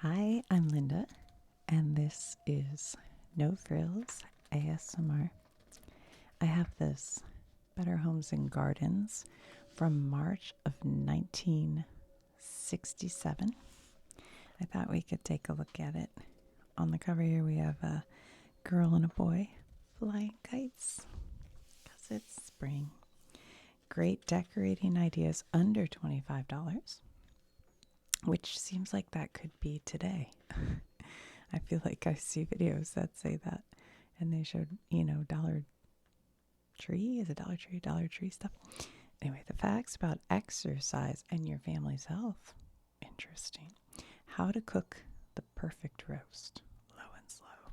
Hi, I'm Linda, and this is No Frills ASMR. I have this Better Homes and Gardens from March of 1967. I thought we could take a look at it. On the cover here, we have a girl and a boy flying kites because it's spring. Great decorating ideas under $25, which seems like that could be today. I feel like I see videos that say that, and they showed, Dollar Tree. Is it Dollar Tree? Dollar Tree stuff. Anyway, the facts about exercise and your family's health. Interesting. How to cook the perfect roast. Low and slow.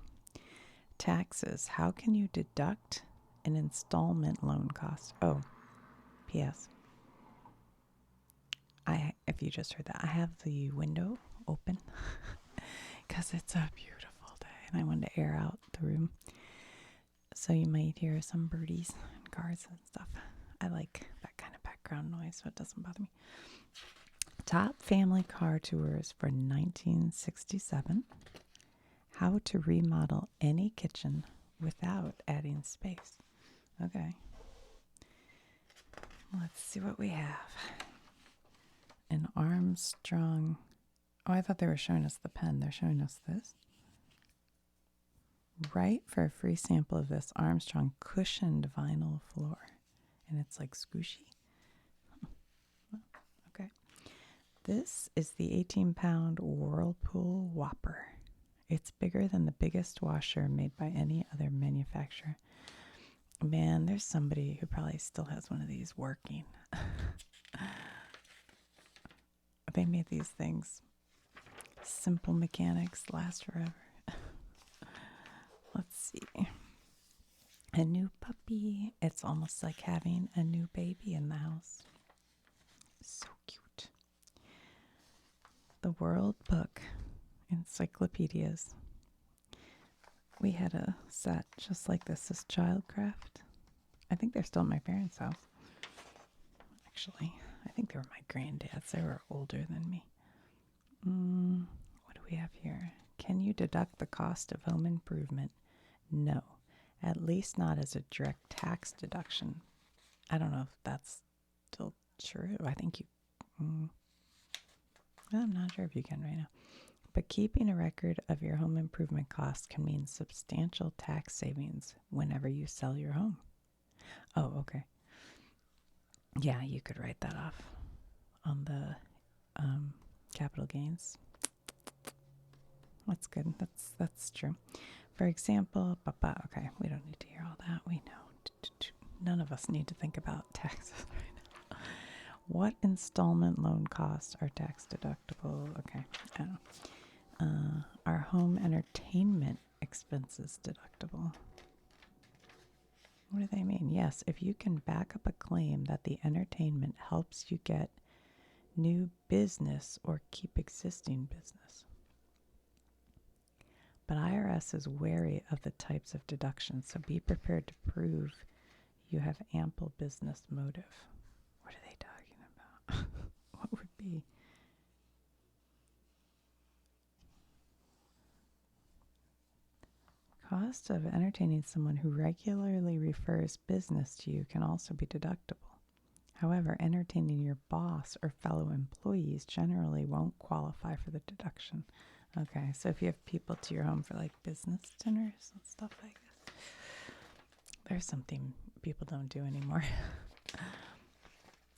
Taxes. How can you deduct an installment loan cost? Oh, P.S. If you just heard that, I have the window open because it's a beautiful day and I wanted to air out the room. So you might hear some birdies and cars and stuff. I like that kind of background noise so it doesn't bother me. Top family car tours for 1967. How to remodel any kitchen without adding space. Okay. Let's see what we have. An Armstrong. Oh, I thought they were showing us the pen. They're showing us this. Right for a free sample of this Armstrong cushioned vinyl floor. And it's like squishy. Okay. This is the 18-pound Whirlpool Whopper. It's bigger than the biggest washer made by any other manufacturer. Man, there's somebody who probably still has one of these working. They made these things. Simple mechanics, last forever. Let's see. A new puppy. It's almost like having a new baby in the house. So cute. The World Book Encyclopedias. We had a set just like this as Childcraft. I think they're still at my parents' house. Actually, I think they were my granddad's. They were older than me. What do we have here? Can you deduct the cost of home improvement? No, at least not as a direct tax deduction. I don't know if that's still true. I think you... I'm not sure if you can right now. But keeping a record of your home improvement costs can mean substantial tax savings whenever you sell your home. Oh, okay. Yeah, you could write that off on the capital gains. That's good. That's true. For example, okay, we don't need to hear all that. We know. None of us need to think about taxes right now. What installment loan costs are tax deductible? Okay, I don't know. Are home entertainment expenses deductible? What do they mean? Yes, if you can back up a claim that the entertainment helps you get new business or keep existing business. But IRS is wary of the types of deductions, so be prepared to prove you have ample business motive. What are they talking about? What would be? Cost of entertaining someone who regularly refers business to you can also be deductible. However, entertaining your boss or fellow employees generally won't qualify for the deduction. Okay, so if you have people to your home for like business dinners and stuff like that, there's something people don't do anymore.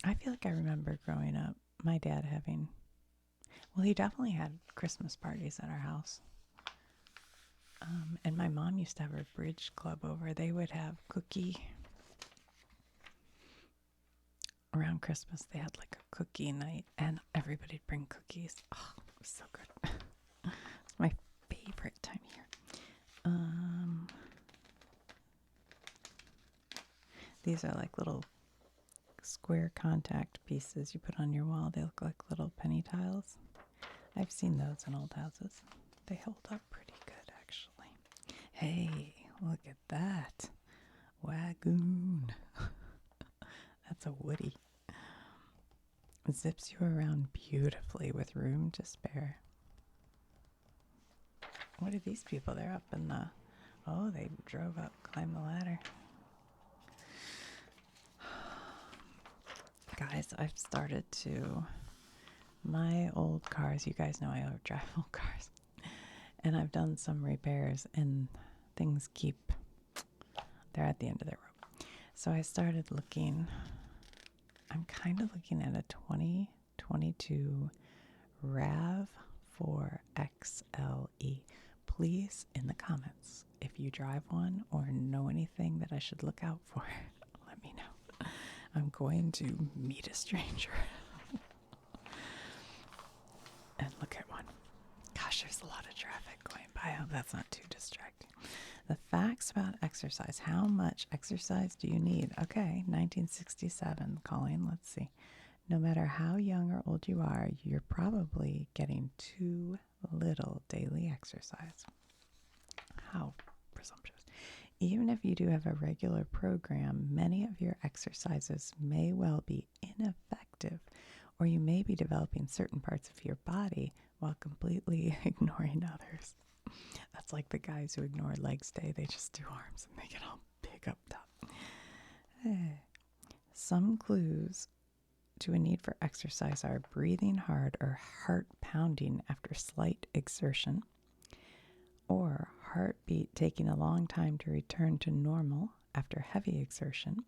I feel like I remember growing up, my dad having, well, he definitely had Christmas parties at our house. And my mom used to have her bridge club over. They would have cookie. Around Christmas, they had like a cookie night, and everybody'd bring cookies. Oh, it was so good. It's my favorite time of year. These are like little square contact pieces you put on your wall. They look like little penny tiles. I've seen those in old houses. They hold up pretty good, actually. Hey, look at that. Wagoon. That's a Woody. Zips you around beautifully with room to spare. What are these people? They're up in the... Oh, they drove up, climbed the ladder. Guys, I've started to... My old cars, you guys know I drive old cars. And I've done some repairs and things keep... They're at the end of their rope. So I started looking... I'm kind of looking at a 2022 RAV4 XLE. Please, in the comments, if you drive one or know anything that I should look out for, let me know. I'm going to meet a stranger and look at one. Gosh, there's a lot of traffic going by. I hope that's not too distracting. The facts about exercise. How much exercise do you need? Okay, 1967 calling. Let's see. No matter how young or old you are, you're probably getting too little daily exercise. How presumptuous. Even if you do have a regular program, many of your exercises may well be ineffective, or you may be developing certain parts of your body while completely ignoring others. That's like the guys who ignore legs day. They just do arms and they get all big up top. Some clues to a need for exercise are breathing hard or heart pounding after slight exertion, or heartbeat taking a long time to return to normal after heavy exertion,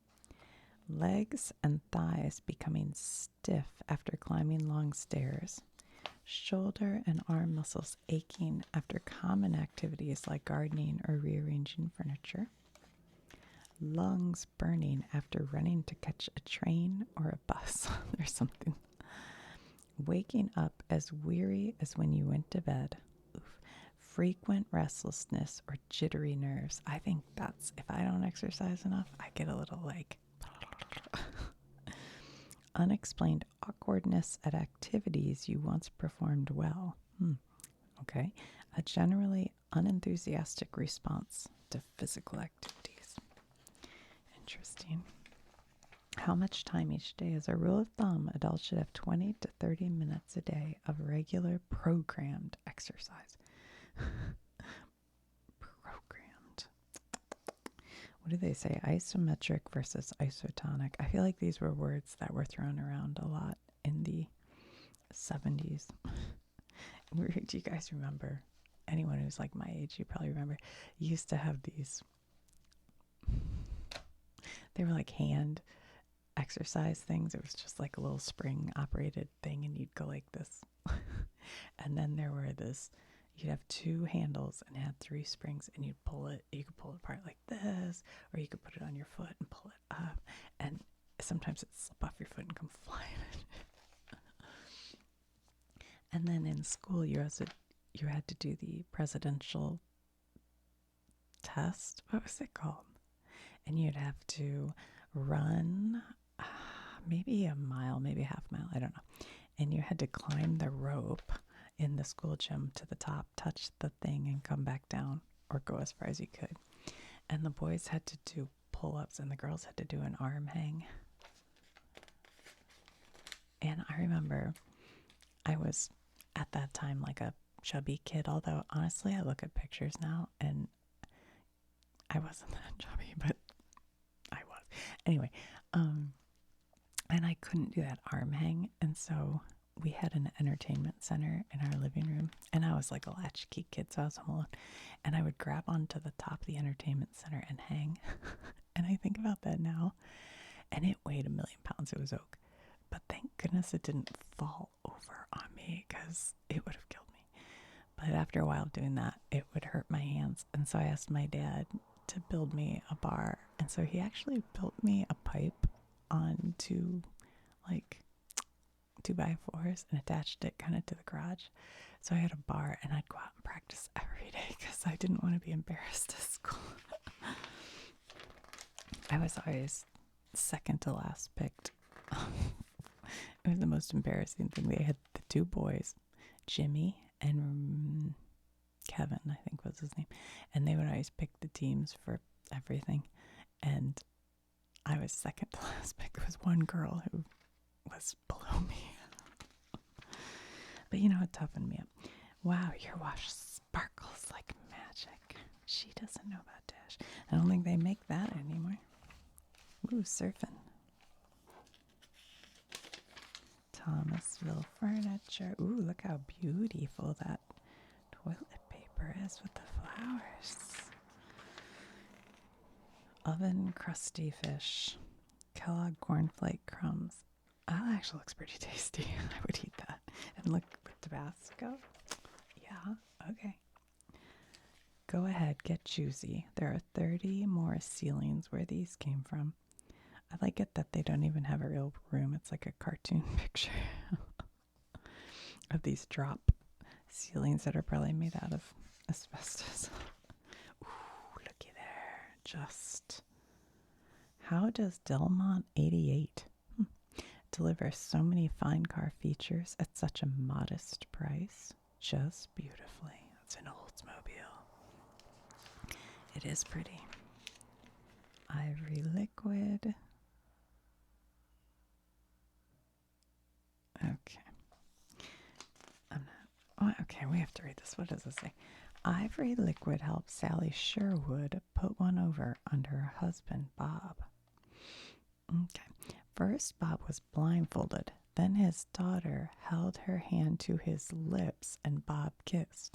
legs and thighs becoming stiff after climbing long stairs, shoulder and arm muscles aching after common activities like gardening or rearranging furniture, lungs burning after running to catch a train or a bus. There's something. Waking up as weary as when you went to bed. Oof. Frequent restlessness or jittery nerves. I think that's, if I don't exercise enough, I get a little like... Unexplained awkwardness at activities you once performed well. Okay. A generally unenthusiastic response to physical activities. Interesting. How much time each day? As a rule of thumb, adults should have 20 to 30 minutes a day of regular programmed exercise. Programmed. What do they say? Isometric versus isotonic. I feel like these were words that were thrown around a lot in the 70s. Do you guys remember? Anyone who's like my age, you probably remember, used to have these. They were like hand exercise things. It was just like a little spring operated thing and you'd go like this. And then there were you'd have two handles and it had three springs and you could pull it apart like this, or you could put it on your foot and pull it up, and sometimes it'd slip off your foot and come flying. And then in school you had to do the presidential test. What was it called? And you'd have to run maybe a mile, maybe a half mile, I don't know. And you had to climb the rope in the school gym to the top, touch the thing and come back down, or go as far as you could. And the boys had to do pull-ups and the girls had to do an arm hang. And I remember I was at that time like a chubby kid, although honestly I look at pictures now and I wasn't that chubby, but I was. Anyway, and I couldn't do that arm hang, and so we had an entertainment center in our living room, and I was like a latchkey kid, so I was home alone, and I would grab onto the top of the entertainment center and hang. And I think about that now, and it weighed 1,000,000 pounds. It was oak, but thank goodness it didn't fall over on me, because it would have killed me. But after a while of doing that, it would hurt my hands, and so I asked my dad to build me a bar, and so he actually built me a pipe onto like 2x4s and attached it kind of to the garage. So I had a bar and I'd go out and practice every day because I didn't want to be embarrassed at school. I was always second to last picked. It was the most embarrassing thing. They had the two boys, Jimmy and Kevin, I think was his name, and they would always pick the teams for everything, and I was second to last pick. There was one girl who was below me. But you know, it toughened me up. Wow, your wash sparkles like magic. She doesn't know about Dash. I don't think they make that anymore. Ooh, surfing. Thomasville furniture. Ooh, look how beautiful that toilet paper is with the flowers. Oven crusty fish. Kellogg cornflake crumbs. Oh, that actually looks pretty tasty. I would eat that. And look with Tabasco. Yeah, okay. Go ahead, get choosy. There are 30 more ceilings where these came from. I like it that they don't even have a real room. It's like a cartoon picture of these drop ceilings that are probably made out of asbestos. Ooh, looky there. Just how does Delmont 88 deliver so many fine car features at such a modest price? Just beautifully. It's an Oldsmobile. It is pretty. Ivory liquid. Okay. Okay, we have to read this. What does it say? Ivory liquid helped Sally Sherwood put one over under her husband, Bob. Okay. First, Bob was blindfolded. Then his daughter held her hand to his lips and Bob kissed.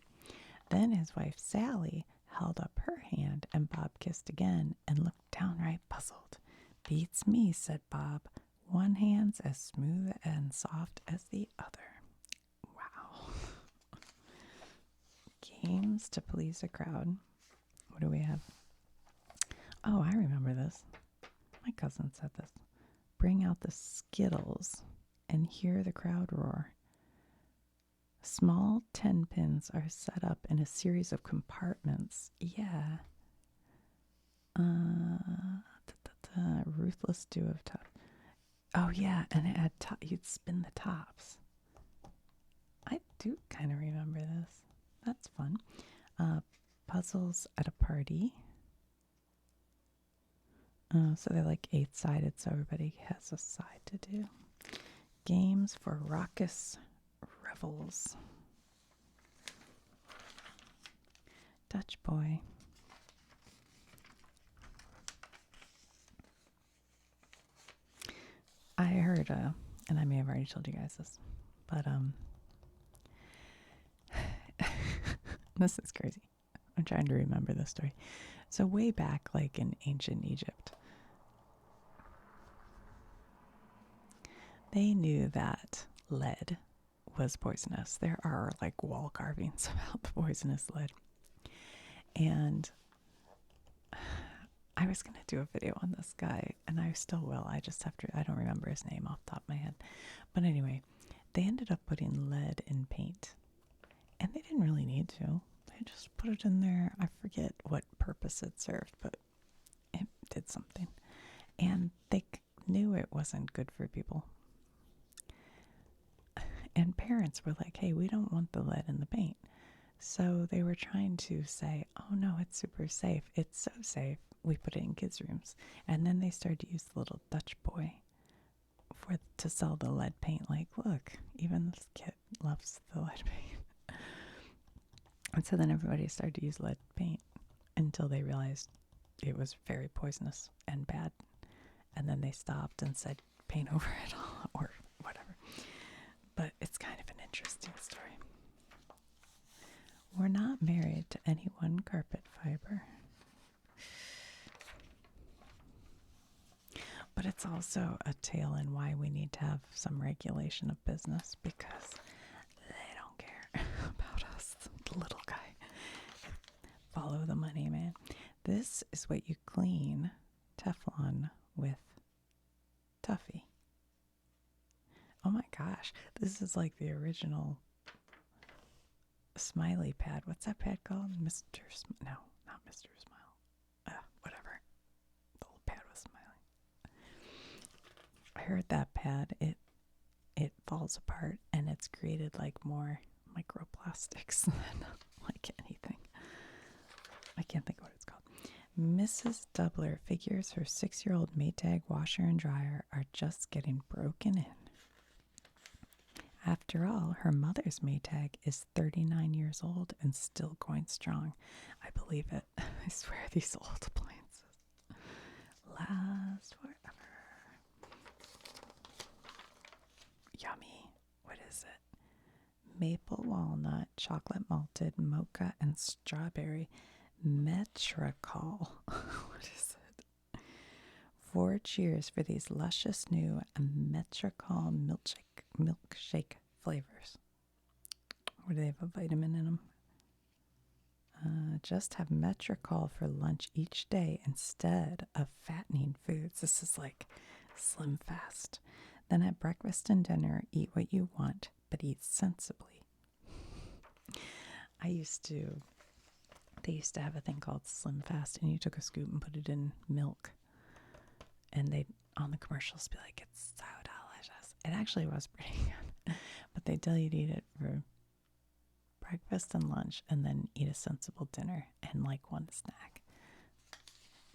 Then his wife, Sally, held up her hand and Bob kissed again and looked downright puzzled. Beats me, said Bob. One hand's as smooth and soft as the other. Wow. Games to please a crowd. What do we have? Oh, I remember this. My cousin said this. Bring out the Skittles and hear the crowd roar. Small 10 pins are set up in a series of compartments. Yeah. Ruthless do of top. Oh, yeah, and it had you'd spin the tops. I do kind of remember this. That's fun. Puzzles at a party. So they're like 8-sided, so everybody has a side to do. Games for raucous revels. Dutch boy. I heard, and I may have already told you guys this, but this is crazy. I'm trying to remember this story. So way back, like in ancient Egypt, they knew that lead was poisonous. There are like wall carvings about the poisonous lead. And I was going to do a video on this guy, and I still will. I just have to, I don't remember his name off the top of my head. But anyway, they ended up putting lead in paint. And they didn't really need to. They just put it in there. I forget what purpose it served, but it did something. And they knew it wasn't good for people. And parents were like, hey, we don't want the lead in the paint. So they were trying to say, oh no, it's super safe. It's so safe. We put it in kids' rooms. And then they started to use the little Dutch boy to sell the lead paint. Like, look, even this kid loves the lead paint. And so then everybody started to use lead paint until they realized it was very poisonous and bad. And then they stopped and said, paint over it all, or whatever. But it's kind of an interesting story. We're not married to any one carpet fiber. But it's also a tale in why we need to have some regulation of business, because they don't care about us, the little guy. Follow the money, man. This is what you clean Teflon with Tuffy. Oh my gosh, this is like the original Smiley pad. What's that pad called? No, not Mr. Smile. Whatever. The little pad was smiling. I heard that pad, it falls apart and it's created like more microplastics than like anything. I can't think of what it's called. Mrs. Doubler figures her 6-year-old Maytag washer and dryer are just getting broken in. After all, her mother's Maytag is 39 years old and still going strong. I believe it. I swear these old appliances last forever. Yummy. What is it? Maple walnut, chocolate malted, mocha, and strawberry Metricol. What is it? 4 cheers for these luscious new Metricol milkshake flavors. Or do they have a vitamin in them? Just have Metricol for lunch each day instead of fattening foods. This is like Slim Fast. Then at breakfast and dinner, eat what you want, but eat sensibly. They used to have a thing called Slim Fast, and you took a scoop and put it in milk. And they'd, on the commercials, be like, it's so delicious. It actually was pretty good. But they tell you to eat it for breakfast and lunch, and then eat a sensible dinner and like one snack.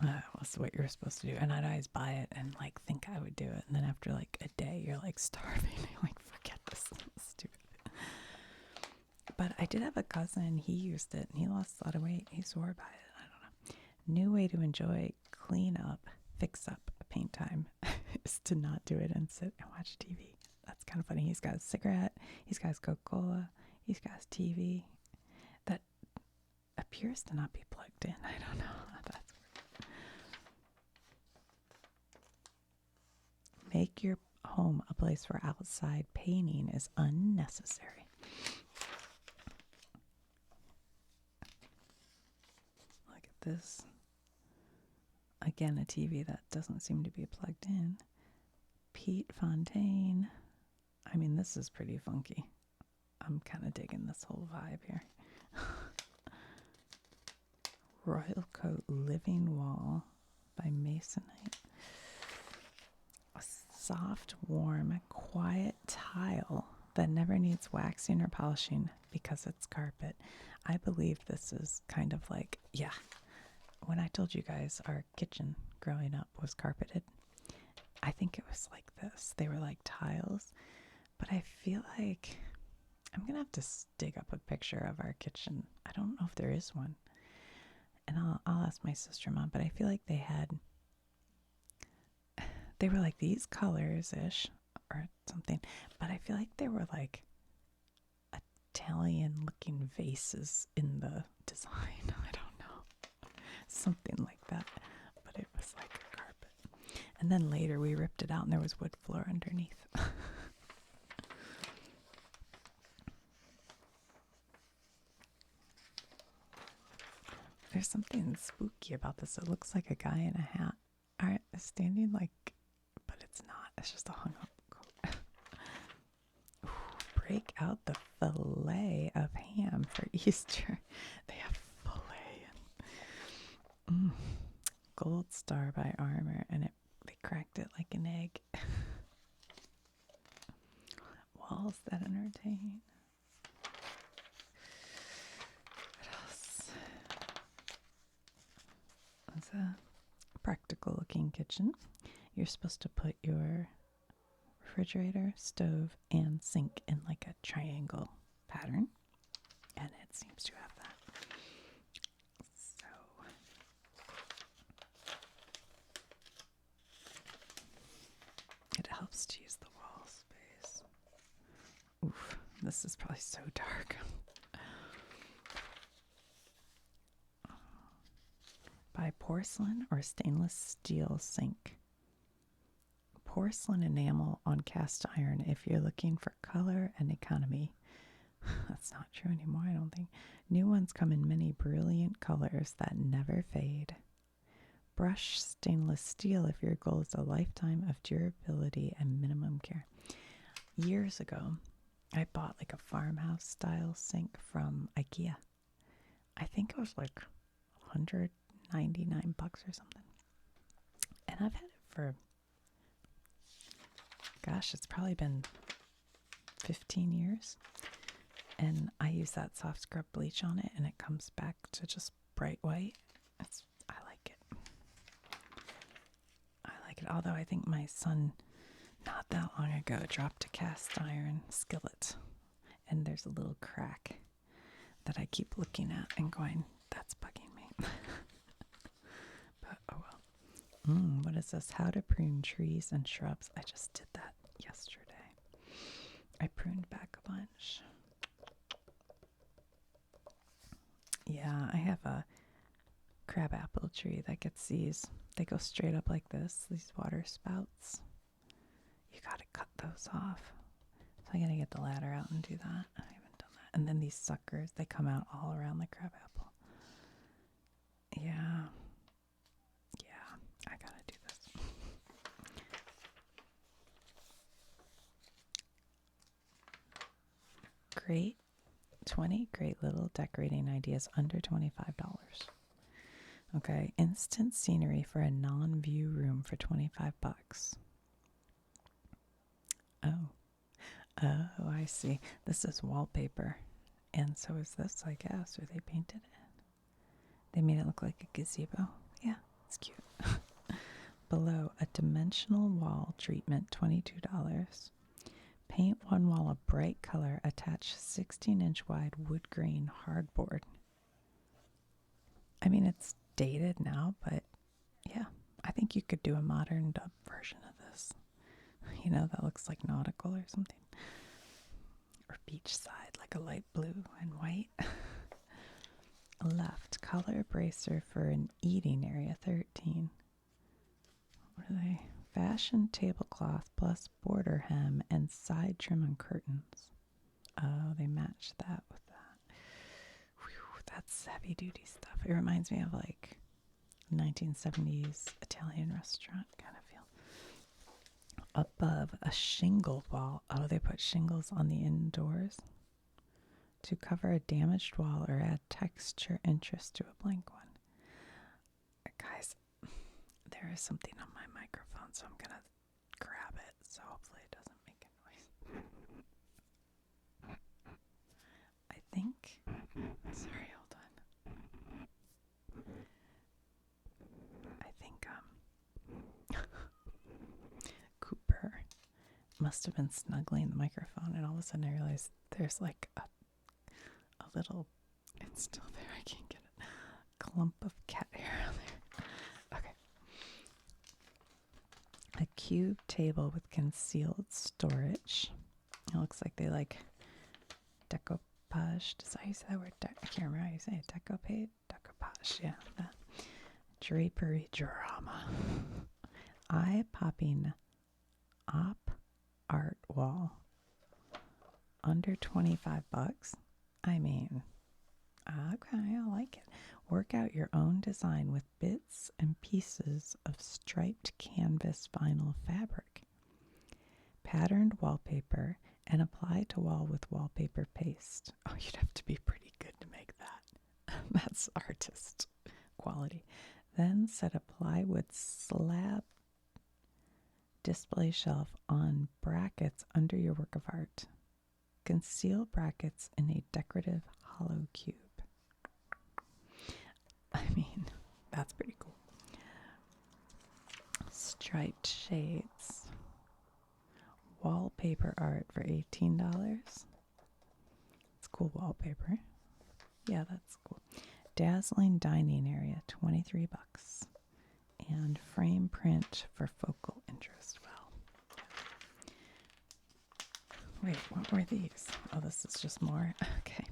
That's what you're supposed to do. And I'd always buy it and like think I would do it. And then after like a day, you're like starving. You're like, forget this. It's stupid. But I did have a cousin. He used it and he lost a lot of weight. He swore by it. I don't know. New way to enjoy clean up, fix up paint time is to not do it and sit and watch TV. That's kind of funny. He's got a cigarette. He's got his Coca-Cola. He's got his TV that appears to not be plugged in. I don't know. That's weird. Make your home a place where outside painting is unnecessary. Look at this. Again, a TV that doesn't seem to be plugged in. Pete Fontaine. I mean, this is pretty funky. I'm kind of digging this whole vibe here. Royal Coat Living Wall by Masonite. A soft, warm, quiet tile that never needs waxing or polishing because it's carpet. I believe this is kind of like, yeah, when I told you guys our kitchen growing up was carpeted, I think it was like this. They were like tiles, but I feel like I'm going to have to dig up a picture of our kitchen. I don't know if there is one. And I'll ask my sister-in-law, but I feel like they were like these colors-ish or something, but I feel like they were like Italian-looking vases in the design. I don't know. Something like that, but it was like a carpet. And then later we ripped it out and there was wood floor underneath. There's something spooky about this. It looks like a guy in a hat standing like, but it's not. It's just a hung up coat. Ooh, break out the fillet of ham for Easter. They have fillet and Gold Star by Armour, and they cracked it like an egg. Walls that entertain. It's a practical looking kitchen. You're supposed to put your refrigerator, stove, and sink in like a triangle pattern, and it seems to have that. So it helps to use the wall space. Oof, this is probably so dark. Buy porcelain or stainless steel sink. Porcelain enamel on cast iron if you're looking for color and economy. That's not true anymore, I don't think. New ones come in many brilliant colors that never fade. Brush stainless steel if your goal is a lifetime of durability and minimum care. Years ago, I bought like a farmhouse style sink from IKEA. I think it was like $199 or something. And I've had it for, gosh, it's probably been 15 years. And I use that soft scrub bleach on it and it comes back to just bright white. I like it. Although I think my son not that long ago, dropped a cast iron skillet, and there's a little crack that I keep looking at and going, that's bugging me. But oh well. What is this? How to prune trees and shrubs. I just did that yesterday. I pruned back a bunch. Yeah, I have a crabapple tree that gets these. They go straight up like this, these water spouts. You gotta cut those off. So I gotta get the ladder out and do that. I haven't done that. And then these suckers, they come out all around the crabapple. Yeah. Yeah, I gotta do this. Great 20 great little decorating ideas under $25. Okay, instant scenery for a non-view room for 25 bucks. Oh, I see. This is wallpaper, and so is this, I guess, or they painted it. They made it look like a gazebo. Yeah, it's cute. Below, a dimensional wall treatment, $22. Paint one wall a bright color. Attach 16-inch wide wood grain hardboard. I mean, it's dated now, but yeah, I think you could do a modern dub version of this. You know, that looks like nautical or something. Or beachside, like a light blue and white. Left, color bracer for an eating area, 13. What are they? Fashion tablecloth plus border hem and side trim on curtains. Oh, they match that with that. Whew, that's heavy duty stuff. It reminds me of like 1970s Italian restaurant kind of feel. Above, a shingle wall. Oh, they put shingles on the indoors to cover a damaged wall or add texture interest to a blank one. Guys, there is something on my microphone, so I'm going to grab it, so hopefully it doesn't make a noise. I think, sorry, hold on. I think, Cooper must have been snuggling the microphone, and all of a sudden I realized there's like a little, it's still there, I can't get it, clump of cat hair on there. Okay. A cube table with concealed storage. It looks like they like decoupage. Does I say that word? I can't remember how you say it. Decoupage. Yeah. That. Drapery drama. Eye-popping op art wall. Under 25 bucks. I mean, okay, I like it. Work out your own design with bits and pieces of striped canvas vinyl fabric. Patterned wallpaper and apply to wall with wallpaper paste. Oh, you'd have to be pretty good to make that. That's artist quality. Then set a plywood slab display shelf on brackets under your work of art. Conceal brackets in a decorative hollow cube. I mean, that's pretty cool. Striped shades. Wallpaper art for $18. It's cool wallpaper. Yeah, that's cool. Dazzling dining area, 23 bucks. And frame print for focal interest. Well, wait, what were these? Oh, this is just more. Okay.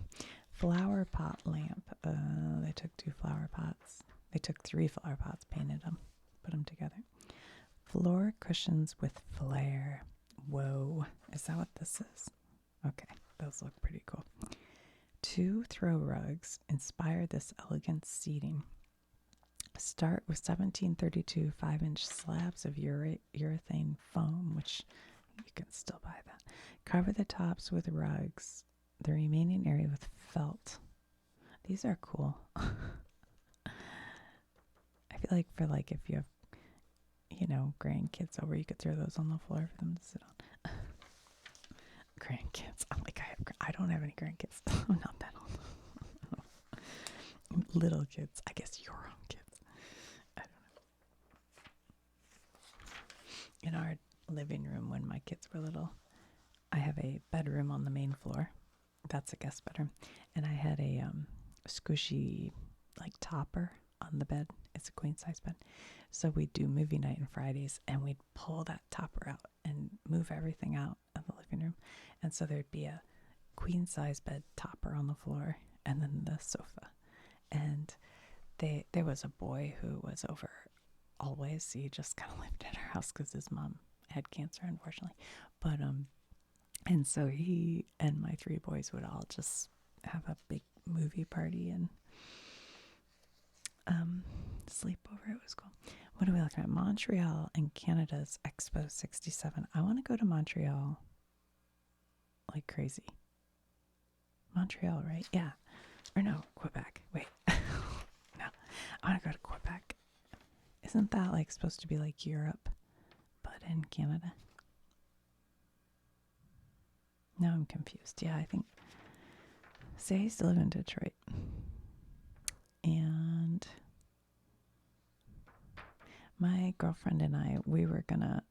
Flower pot lamp. They took 2 flower pots. They took 3 flower pots, painted them, put them together. Floor cushions with flair. Whoa. Is that what this is? Okay, those look pretty cool. 2 throw rugs inspire this elegant seating. Start with 1732 5-inch slabs of urethane foam, which you can still buy that. Cover the tops with rugs, the remaining area with felt. These are cool. I feel like for like if you have, you know, grandkids over, you could throw those on the floor for them to sit on. Grandkids. I'm like, I don't have any grandkids. I'm not that old. Little kids. I guess your own kids. I don't know. In our living room when my kids were little. I have a bedroom on the main floor. That's a guest bedroom. And I had a squishy like topper on the bed. It's a queen size bed. So we'd do movie night on Fridays and we'd pull that topper out and move everything out of the living room. And so there'd be a queen size bed topper on the floor and then the sofa. And there was a boy who was over always. He just kind of lived at our house because his mom had cancer, unfortunately. But and so he and my 3 boys would all just have a big movie party and sleep over. It was cool. What are we looking at? Montreal and Canada's Expo 67. I want to go to Montreal like crazy. Montreal, right? Yeah. Or no, Quebec. Wait. No. I want to go to Quebec. Isn't that like supposed to be like Europe, but in Canada? Now I'm confused. Yeah, I think. See, I used to live in Detroit. And my girlfriend and I, we were going to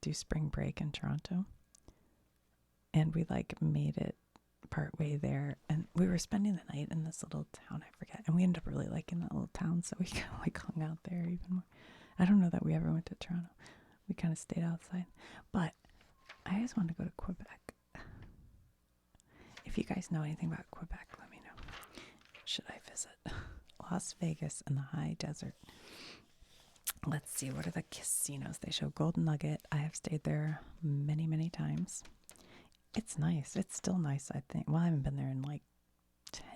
do spring break in Toronto. And we like made it part way there. And we were spending the night in this little town, I forget. And we ended up really liking that little town. So we kind of like hung out there even more. I don't know that we ever went to Toronto. We kind of stayed outside. But I always wanted to go to Quebec. If you guys know anything about Quebec, let me know. Should I visit? Las Vegas and the high desert. Let's see, what are the casinos? They show Golden Nugget. I have stayed there many, many times. It's nice. It's still nice, I think. Well, I haven't been there in like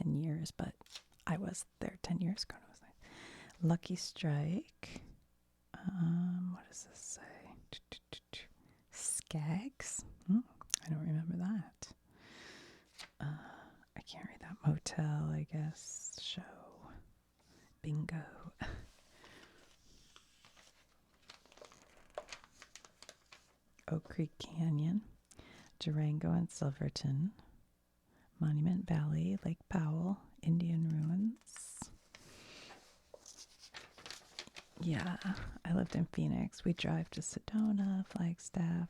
10 years, but I was there 10 years ago. It was nice. Lucky Strike. What does this say? Skags? I don't remember that. I can't read that. Motel, I guess. Show. Bingo. Oak Creek Canyon. Durango and Silverton. Monument Valley. Lake Powell. Indian Ruins. Yeah, I lived in Phoenix. We drive to Sedona, Flagstaff,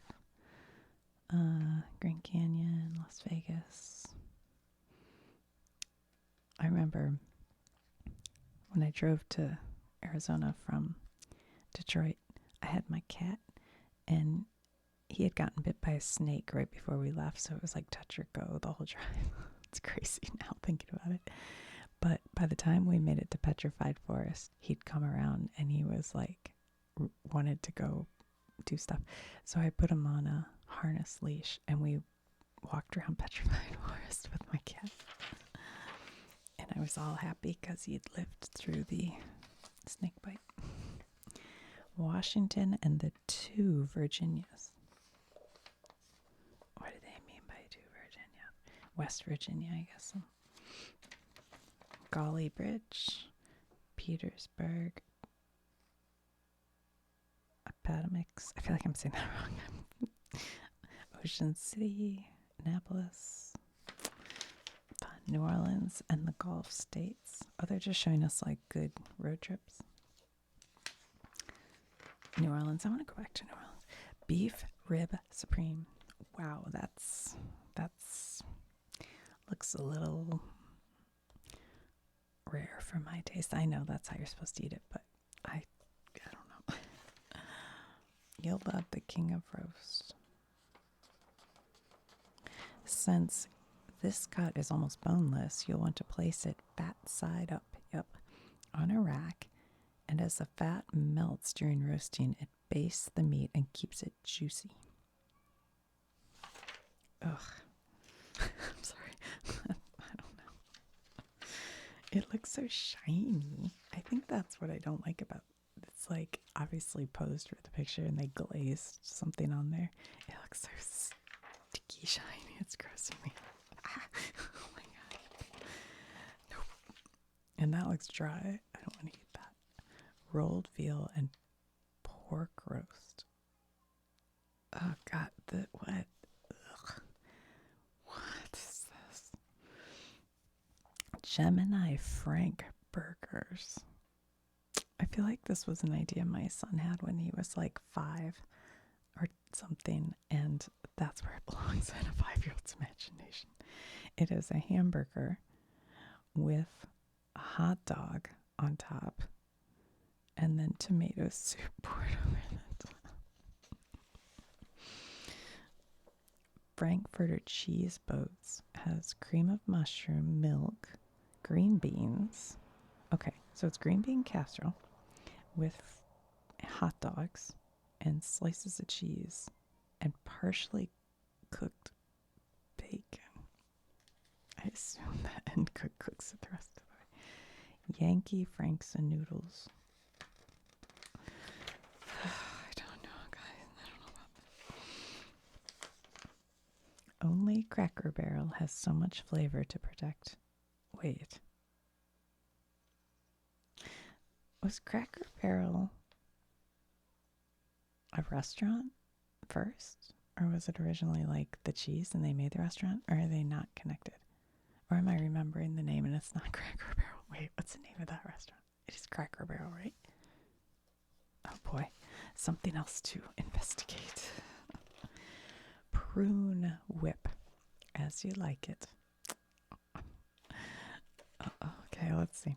Grand Canyon, Las Vegas. I remember when I drove to Arizona from Detroit, I had my cat, and he had gotten bit by a snake right before we left, so it was like touch or go the whole drive. It's crazy now thinking about it. But by the time we made it to Petrified Forest, he'd come around and he was like, wanted to go do stuff. So I put him on a harness leash and we walked around Petrified Forest with my cat. And I was all happy because he'd lived through the snake bite. Washington and the 2 Virginias. What do they mean by 2 Virginia? West Virginia, I guess. Golly Bridge, Petersburg, Appomattox. I feel like I'm saying that wrong. Ocean City, Annapolis, New Orleans, and the Gulf States. Oh, they're just showing us like good road trips. New Orleans. I want to go back to New Orleans. Beef Rib Supreme. Wow, that's looks a little rare for my taste. I know that's how you're supposed to eat it, but I don't know. You'll love the King of Roast. Since this cut is almost boneless, you'll want to place it fat side up, on a rack, and as the fat melts during roasting, it bastes the meat and keeps it juicy. Ugh. I'm sorry. I don't know. It looks so shiny. I think that's what I don't like about it. It's like obviously posed for the picture and they glazed something on there. It looks so sticky shiny. It's grossing me. Oh my god. Nope. And that looks dry. I don't want to eat that. Rolled veal and pork roast. Oh god, what? Ugh. What is this? Gemini Frank burgers. I feel like this was an idea my son had when he was like 5 or something, and that's where it belongs in a 5-year-old's imagination. It is a hamburger with a hot dog on top and then tomato soup poured over the top. Frankfurter cheese boats has cream of mushroom, milk, green beans. Okay, so it's green bean casserole with hot dogs and slices of cheese and partially cooked bacon. I assume that and cooks it the rest of the way. Yankee Franks and noodles. I don't know, guys. I don't know about that. Only Cracker Barrel has so much flavor to protect. Wait. Was Cracker Barrel a restaurant first? Or was it originally like the cheese and they made the restaurant? Or are they not connected? Or am I remembering the name and it's not Cracker Barrel? Wait, what's the name of that restaurant? It is Cracker Barrel, right? Oh boy, something else to investigate. Prune whip, as you like it. Okay, let's see.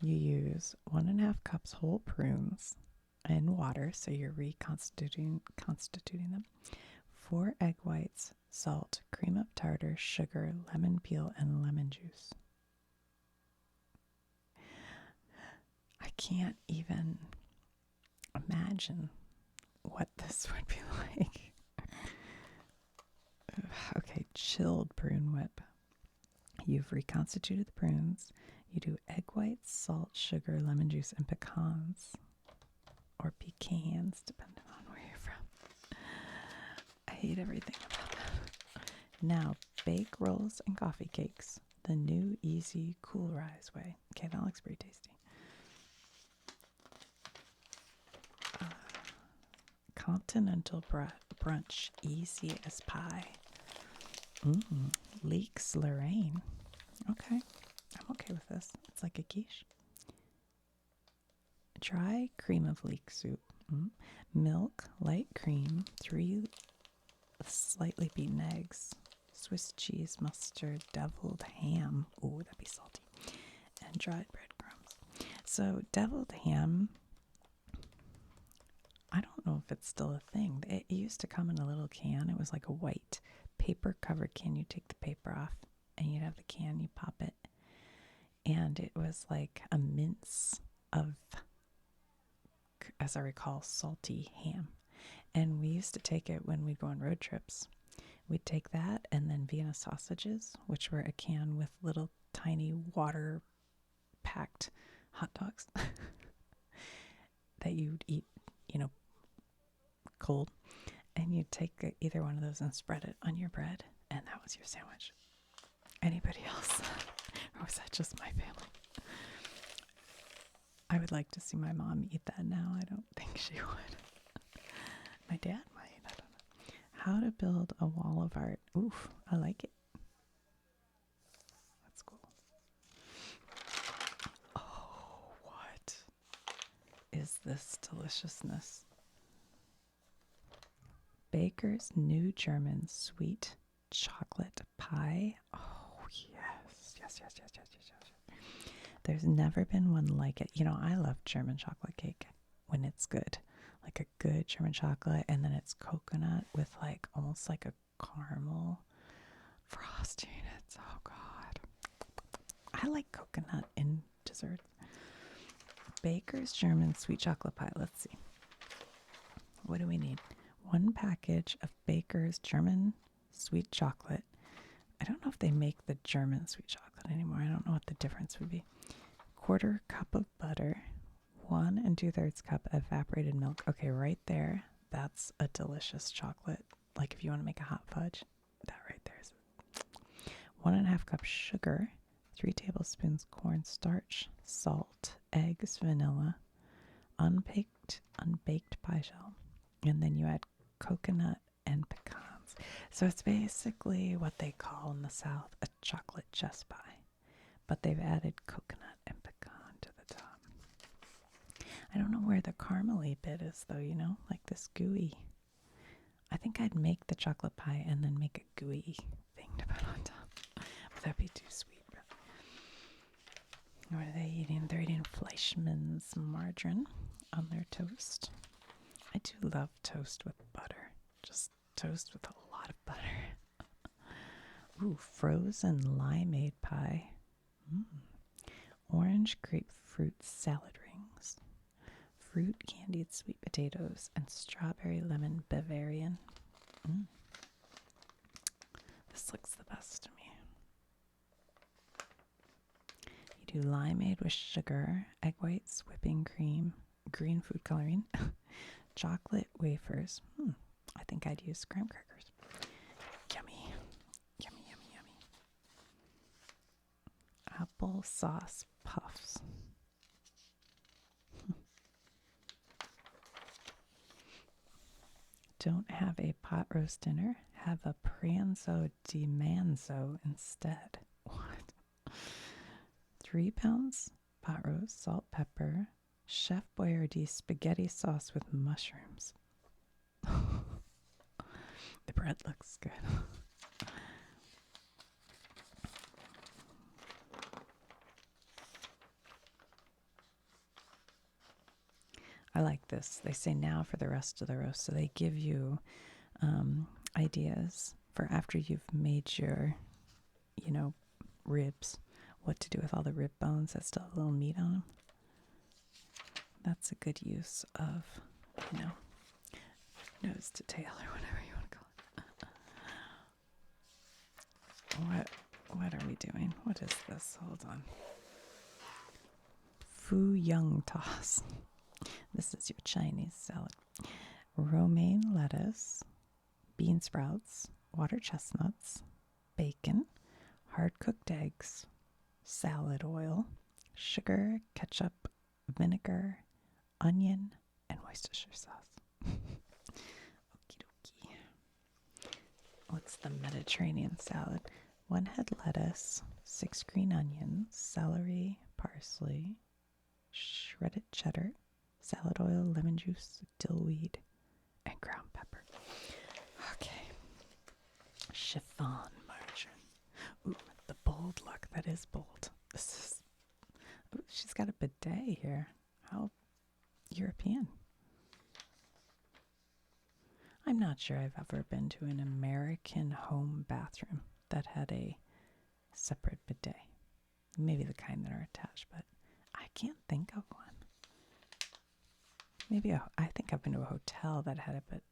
You use 1.5 cups whole prunes in water, so you're reconstituting them. 4 egg whites, salt, cream of tartar, sugar, lemon peel, and lemon juice. I can't even imagine what this would be like. Okay, chilled prune whip. You've reconstituted the prunes. You do egg whites, salt, sugar, lemon juice, and pecans. Or pecans, depending on where you're from. I hate everything about that. Now, bake rolls and coffee cakes. The new, easy, cool rise way. Okay, that looks pretty tasty. Continental brunch, easy as pie. Leeks Lorraine. Okay, I'm okay with this. It's like a quiche. Dry cream of leek soup. Milk, light cream, 3 slightly beaten eggs, Swiss cheese, mustard, deviled ham. Ooh, that'd be salty. And dried breadcrumbs. So deviled ham, I don't know if it's still a thing. It used to come in a little can. It was like a white paper covered can. You take the paper off and you'd have the can, you pop it. And it was like a mince of, as I recall, salty ham. And we used to take it when we'd go on road trips. We'd take that and then Vienna sausages, which were a can with little tiny water packed hot dogs that you'd eat, cold. And you'd take either one of those and spread it on your bread, and that was your sandwich. Anybody else? Or was that just my family? I would like to see my mom eat that now. I don't think she would. My dad might. I don't know. How to build a wall of art. Oof, I like it. That's cool. Oh, what is this deliciousness? Baker's New German Sweet Chocolate Pie. Oh, yes. Yes. There's never been one like it. I love German chocolate cake when it's good. Like a good German chocolate, and then it's coconut with like almost like a caramel frosting. It's, oh God. I like coconut in desserts. Baker's German Sweet Chocolate Pie. Let's see. What do we need? 1 package of Baker's German sweet chocolate. I don't know if they make the German sweet chocolate anymore. I don't know what the difference would be. 1/4 cup of butter. 1 2/3 cup evaporated milk. Okay, right there. That's a delicious chocolate. Like if you want to make a hot fudge, that right there is it. 1.5 cup sugar. 3 tablespoons cornstarch, salt, eggs, vanilla, unbaked pie shell. And then you add coconut and pecans. So it's basically what they call in the South a chocolate chess pie, but they've added coconut and pecan to the top. I don't know where the caramely bit is, though, you know, like this gooey. I think I'd make the chocolate pie and then make a gooey thing to put on top. But that'd be too sweet. What are they eating? They're eating Fleischmann's margarine on their toast. I do love toast with butter. Just toast with a lot of butter. Ooh, frozen limeade pie. Orange grapefruit salad rings. Fruit candied sweet potatoes and strawberry lemon Bavarian. This looks the best to me. You do limeade with sugar, egg whites, whipping cream, green food coloring, chocolate wafers. I think I'd use graham crackers. Yummy. Yummy, yummy, yummy. Apple sauce puffs. Don't have a pot roast dinner. Have a pranzo di manzo instead. What? 3 pounds pot roast, salt, pepper, Chef Boyardee spaghetti sauce with mushrooms. The bread looks good. I like this. They say now for the rest of the roast. So they give you ideas for after you've made your, ribs, what to do with all the rib bones that still have a little meat on them. That's a good use of, nose to tail or whatever you want to call it. What are we doing? What is this? Hold on. Fu Young Toss. This is your Chinese salad. Romaine lettuce, bean sprouts, water chestnuts, bacon, hard-cooked eggs, salad oil, sugar, ketchup, vinegar, onion, and Worcestershire sauce. Okie dokie. What's the Mediterranean salad? 1 head lettuce, 6 green onions, celery, parsley, shredded cheddar, salad oil, lemon juice, dill weed, and ground pepper. Okay. Chiffon margarine. Ooh, the bold look. That is bold. Ooh, she's got a bidet here. How European. I'm not sure I've ever been to an American home bathroom that had a separate bidet. Maybe the kind that are attached, but I can't think of one. Maybe I think I've been to a hotel that had it, but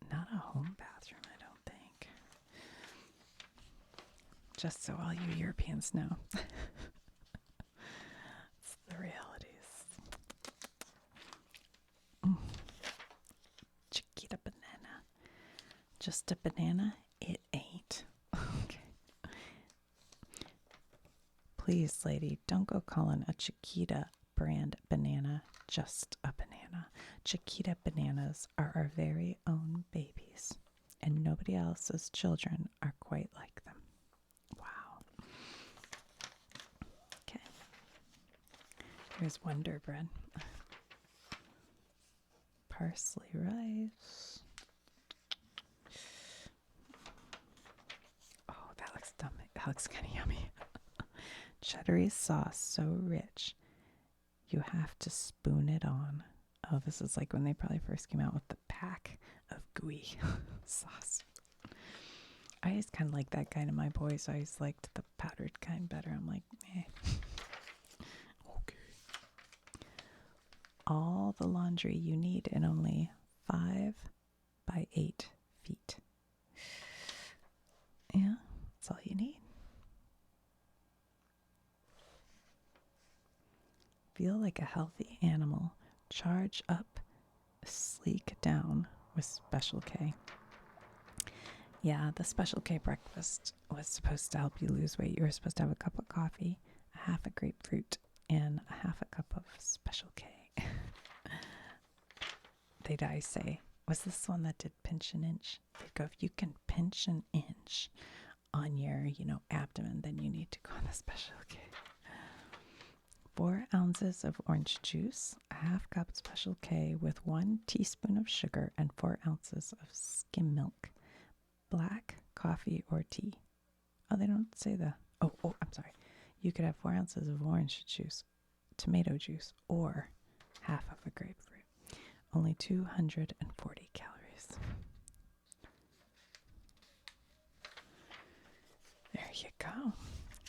not a home bathroom, I don't think. Just so all you Europeans know. It's the realities. Chiquita banana. Just a banana? It ain't. Okay. Please, lady, don't go calling a Chiquita brand banana just a banana. Chiquita bananas are our very own babies, and nobody else's children are quite like them. Wow. Okay. Here's Wonder Bread. Parsley rice. Oh, that looks dumb. That looks kind of yummy. Cheddar sauce, so rich. You have to spoon it on. Oh, this is like when they probably first came out with the pack of gooey sauce. I always kind of like that kind of my boys. I always liked the powdered kind better. I'm like, meh. Okay. All the laundry you need in only 5 by 8 feet. Yeah, that's all you need. Feel like a healthy animal. Charge up, sleek down with Special K. Yeah, the Special K breakfast was supposed to help you lose weight. You were supposed to have a cup of coffee, a half a grapefruit, and a half a cup of Special K. They'd always say, was this one that did pinch an inch? They'd go, if you can pinch an inch on your, abdomen, then you need to go on the Special K. 4 ounces of orange juice, a half cup Special K with 1 teaspoon of sugar, and 4 ounces of skim milk. Black coffee or tea. Oh, they don't say the. Oh, I'm sorry. You could have 4 ounces of orange juice, tomato juice, or half of a grapefruit. Only 240 calories. There you go.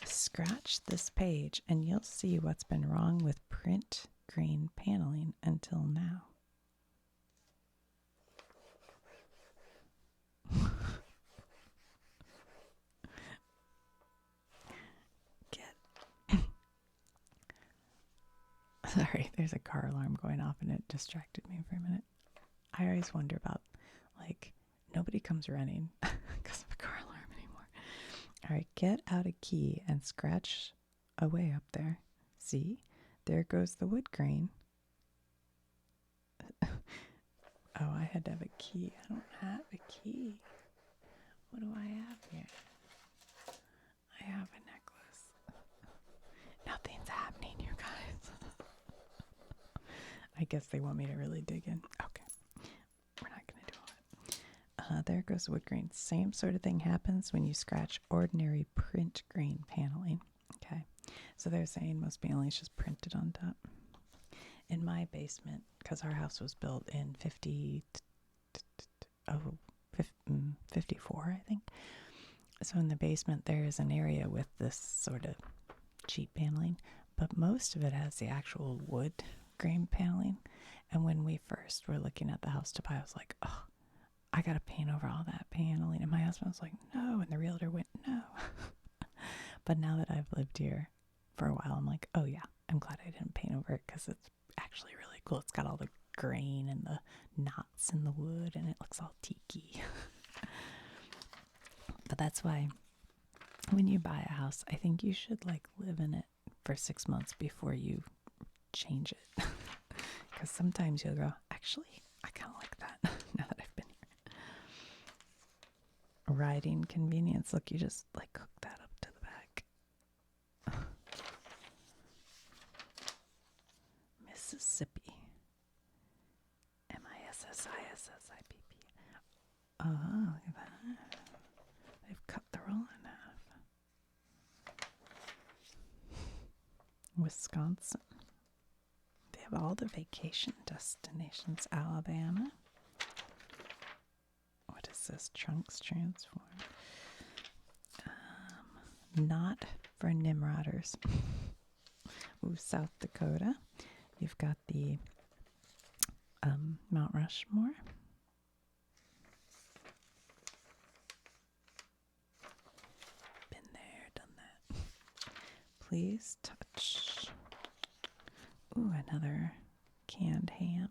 Scratch this page and you'll see what's been wrong with print green paneling until now. Sorry, there's a car alarm going off and it distracted me for a minute. I always wonder about, like, nobody comes running because of a car alarm anymore. All right, get out a key and scratch away up there. See? There goes the wood grain. Oh, I had to have a key. I don't have a key. What do I have here? I have a necklace. Nothing's happening, you guys. I guess they want me to really dig in. Okay. We're not going to do all that. There goes wood grain. Same sort of thing happens when you scratch ordinary print grain paneling. Okay. So they're saying most paneling is just printed on top. In my basement, because our house was built in 54, I think. So in the basement, there is an area with this sort of cheap paneling, but most of it has the actual wood grain paneling. And when we first were looking at the house to buy, I was like, oh, I got to paint over all that paneling. And my husband was like, no. And the realtor went, no. But now that I've lived here for a while, I'm like, oh yeah, I'm glad I didn't paint over it because it's actually really cool. It's got all the grain and the knots in the wood and it looks all tiki. But that's why when you buy a house, I think you should like live in it for 6 months before you change it. Because sometimes you'll go, actually, I kind of like that now that I've been here. Riding convenience. Look, you just like hook that up to the back. Mississippi. Mississippi. Oh, look at that. They've cut the roll in half. Wisconsin. They have all the vacation destinations. Alabama. What is this? Trunks transform. Not for Nimroders. Ooh, South Dakota. You've got the Mount Rushmore. Been there, done that. Please touch. Ooh, another canned ham.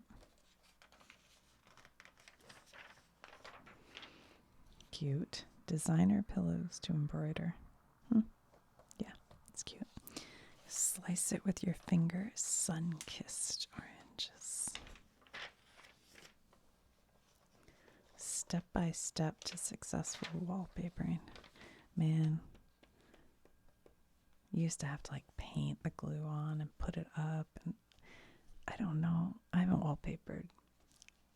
Cute. Designer pillows to embroider. Yeah, it's cute. Slice it with your fingers. Sun-kissed oranges. Step by step to successful wallpapering. Man, you used to have to like paint the glue on and put it up, and I don't know. I haven't wallpapered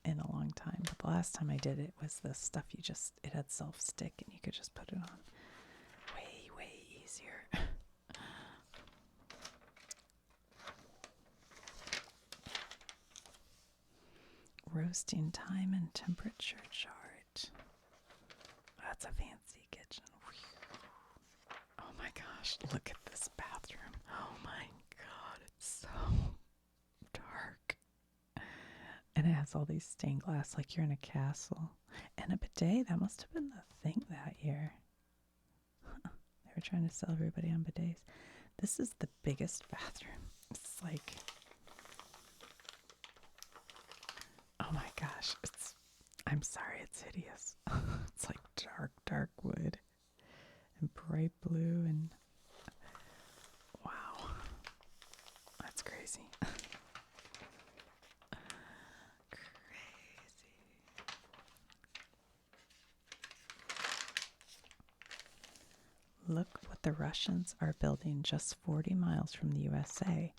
in a long time, but the last time I did it was the stuff it had self-stick and you could just put it on. Way easier. Roasting time and temperature chart. That's a fancy kitchen. Oh my gosh, look at this bathroom. Oh my god, it's so dark. And it has all these stained glass like you're in a castle. And a bidet, that must have been the thing that year. They were trying to sell everybody on bidets. This is the biggest bathroom. It's like, oh my gosh, I'm sorry, it's hideous. It's like dark wood and bright blue and wow, that's crazy. Look what the Russians are building just 40 miles from the USA.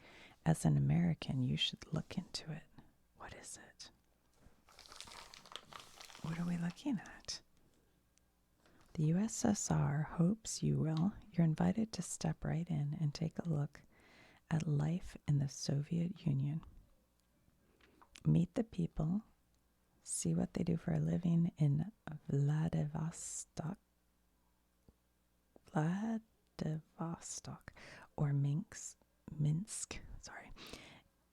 As an American, you should look into it. What is it? What are we looking at? The USSR hopes you will. You're invited to step right in and take a look at life in the Soviet Union. Meet the people, see what they do for a living in Vladivostok or Minsk,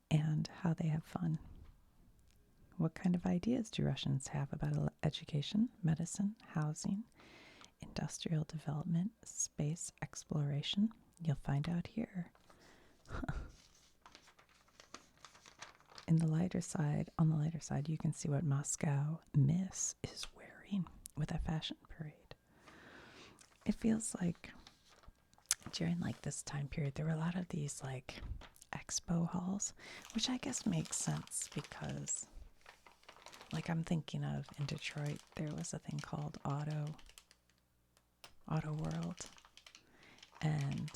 and how they have fun. What kind of ideas do Russians have about education, medicine, housing, industrial development, space exploration? You'll find out here. On the lighter side, you can see what Moscow Miss is wearing with a fashion parade. It feels like during like this time period, there were a lot of these like expo halls, which I guess makes sense because like I'm thinking of in Detroit, there was a thing called Auto World. And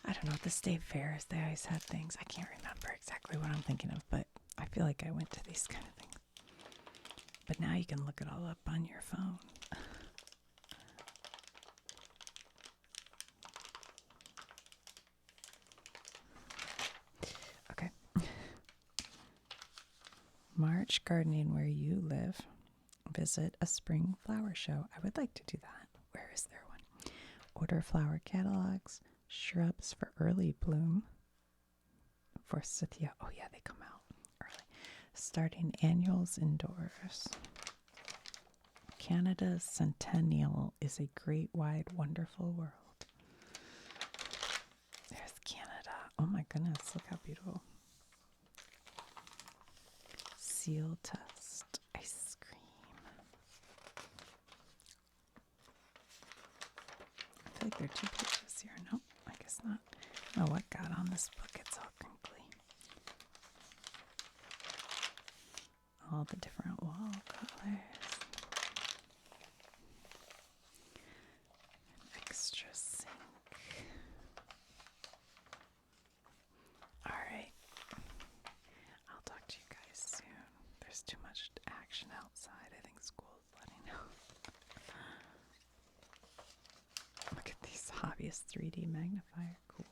I don't know, the state fairs, they always had things. I can't remember exactly what I'm thinking of, but I feel like I went to these kind of things. But now you can look it all up on your phone. Okay. March gardening where you live. Visit a spring flower show. I would like to do that. Where is there one? Order flower catalogs, shrubs for early bloom. Forsythia. Oh yeah, they come out early. Starting annuals indoors. Canada's centennial is a great, wide, wonderful world. There's Canada. Oh my goodness, look how beautiful. Seal test ice cream. I feel like there are 2 pages here. No, I guess not. I don't know what got on this book. It's all crinkly. All the different wall colors. Extra sink. Alright. I'll talk to you guys soon. There's too much action outside. I think school's letting out. Look at these hobbyist 3D magnifier. Cool.